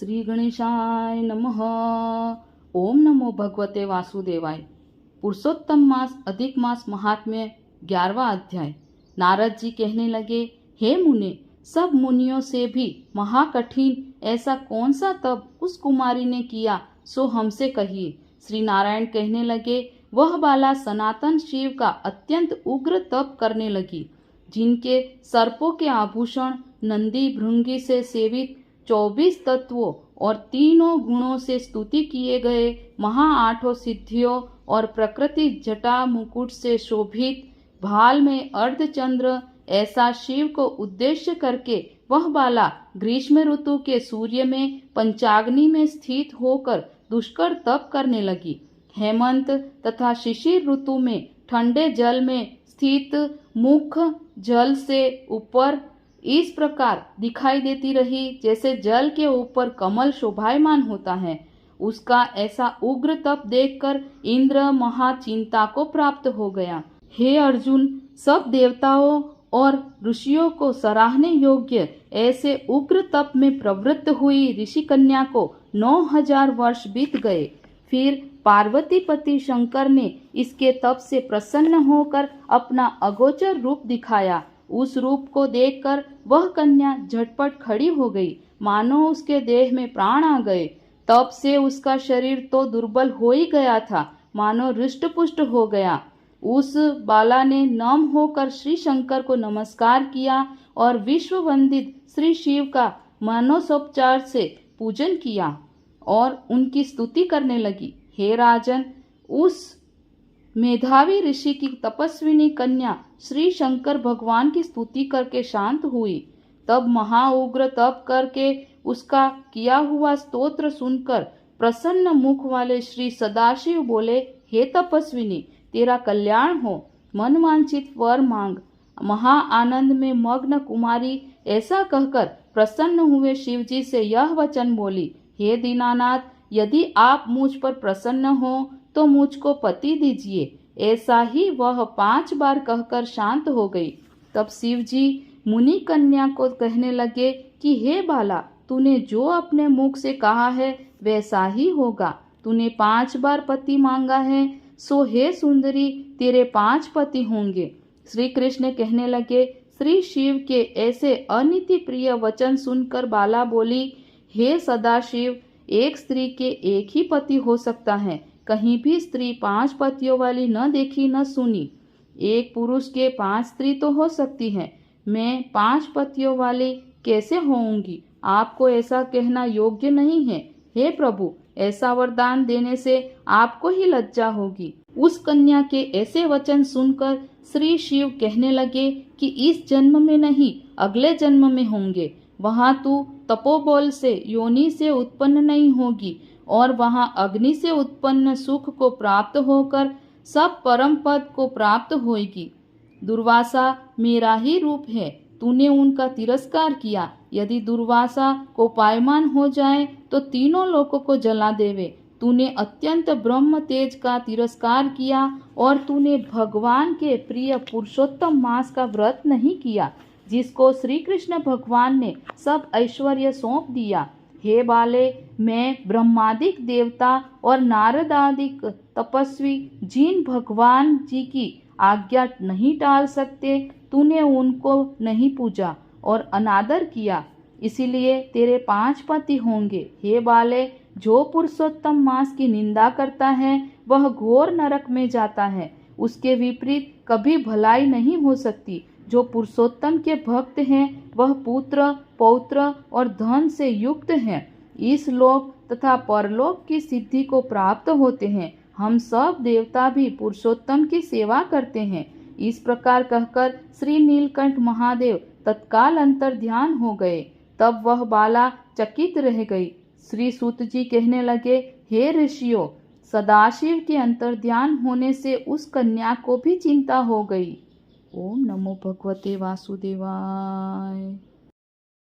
श्री गणेशाय नमः। ओम नमो भगवते वासुदेवाय। पुरुषोत्तम मास अधिक मास महात्म्य 11वां अध्याय। नारद जी कहने लगे, हे मुने, सब मुनियों से भी महाकठिन ऐसा कौन सा तप उस कुमारी ने किया, सो हमसे कहिए। श्री नारायण कहने लगे, वह बाला सनातन शिव का अत्यंत उग्र तप करने लगी, जिनके सर्पों के आभूषण, नंदी भृंगी से सेवित 24 तत्वों और तीनों गुणों से स्तुति किए गए महा 8 सिद्धियों और प्रकृति जटा मुकुट से शोभित भाल में अर्धचंद्र ऐसा शिव को उद्देश्य करके वह बाला ग्रीष्म ऋतु के सूर्य में पंचाग्नि में स्थित होकर दुष्कर तप करने लगी। हेमंत तथा शिशिर ऋतु में ठंडे जल में स्थित मुख जल से ऊपर इस प्रकार दिखाई देती रही जैसे जल के ऊपर कमल शोभायमान होता है। उसका ऐसा उग्र तप देखकर इंद्र महाचिंता को प्राप्त हो गया। हे अर्जुन, सब देवताओं और ऋषियों को सराहने योग्य ऐसे उग्र तप में प्रवृत्त हुई ऋषि कन्या को 9000 वर्ष बीत गए। फिर पार्वतीपति शंकर ने इसके तप से प्रसन्न होकर अपना अगोचर रूप दिखाया। उस रूप को देखकर वह कन्या झटपट खड़ी हो गई, मानो उसके देह में प्राण आ गए। तब से उसका शरीर तो दुर्बल हो ही गया था, मानो हृष्ट पुष्ट हो गया। उस बाला ने नम होकर श्री शंकर को नमस्कार किया और विश्व वंदित श्री शिव का मानसोपचार से पूजन किया और उनकी स्तुति करने लगी। हे राजन, उस मेधावी ऋषि की तपस्विनी कन्या श्री शंकर भगवान की स्तुति करके शांत हुई। तब महाउग्र तप करके उसका किया हुआ स्तोत्र सुनकर प्रसन्न मुख वाले श्री सदाशिव बोले, हे तपस्विनी, तेरा कल्याण हो, मनवांछित वर मांग। महा आनंद में मग्न कुमारी ऐसा कहकर प्रसन्न हुए शिव जी से यह वचन बोली, हे दीनानाथ, यदि आप मुझ पर प्रसन्न हो तो मुझको पति दीजिए। ऐसा ही वह 5 बार कहकर शांत हो गई। तब शिव जी मुनि कन्या को कहने लगे कि हे बाला, तूने जो अपने मुख से कहा है वैसा ही होगा। तूने 5 बार पति मांगा है, सो हे सुंदरी, तेरे 5 पति होंगे। श्री कृष्ण कहने लगे, श्री शिव के ऐसे अनिति प्रिय वचन सुनकर बाला बोली, हे सदाशिव, एक स्त्री के एक ही पति हो सकता है, कहीं भी स्त्री 5 पतियों वाली न देखी न सुनी। एक पुरुष के 5 स्त्री तो हो सकती है, मैं 5 पतियों वाली कैसे होऊंगी? आपको ऐसा कहना योग्य नहीं है। हे प्रभु, ऐसा वरदान देने से आपको ही लज्जा होगी। उस कन्या के ऐसे वचन सुनकर श्री शिव कहने लगे कि इस जन्म में नहीं, अगले जन्म में होंगे। वहां तू तपोबल से योनि से उत्पन्न नहीं होगी और वहां अग्नि से उत्पन्न सुख को प्राप्त होकर सब परम पद को प्राप्त होगी। दुर्वासा मेरा ही रूप है, तूने उनका तिरस्कार किया। यदि दुर्वासा को पायमान हो जाए तो तीनों लोकों को जला देवे। तूने अत्यंत ब्रह्म तेज का तिरस्कार किया और तूने भगवान के प्रिय पुरुषोत्तम मास का व्रत नहीं किया, जिसको श्री कृष्ण भगवान ने सब ऐश्वर्य सौंप दिया। हे बाले, मैं ब्रह्मादिक देवता और नारदादिक तपस्वी जिन भगवान जी की आज्ञा नहीं टाल सकते, तूने उनको नहीं पूजा और अनादर किया, इसीलिए तेरे 5 पति होंगे। हे बाले, जो पुरुषोत्तम मास की निंदा करता है वह घोर नरक में जाता है। उसके विपरीत कभी भलाई नहीं हो सकती। जो पुरुषोत्तम के भक्त हैं वह पुत्र, पौत्र और धन से युक्त हैं। इस लोक तथा परलोक की सिद्धि को प्राप्त होते हैं। हम सब देवता भी पुरुषोत्तम की सेवा करते हैं। इस प्रकार कहकर श्री नीलकंठ महादेव तत्काल अंतर ध्यान हो गए। तब वह बाला चकित रह गई। श्री सूत जी कहने लगे, हे ऋषियों, सदाशिव के अंतर ध्यान होने से उस कन्या को भी चिंता हो गई। ओम नमो भगवते वासुदेवाय।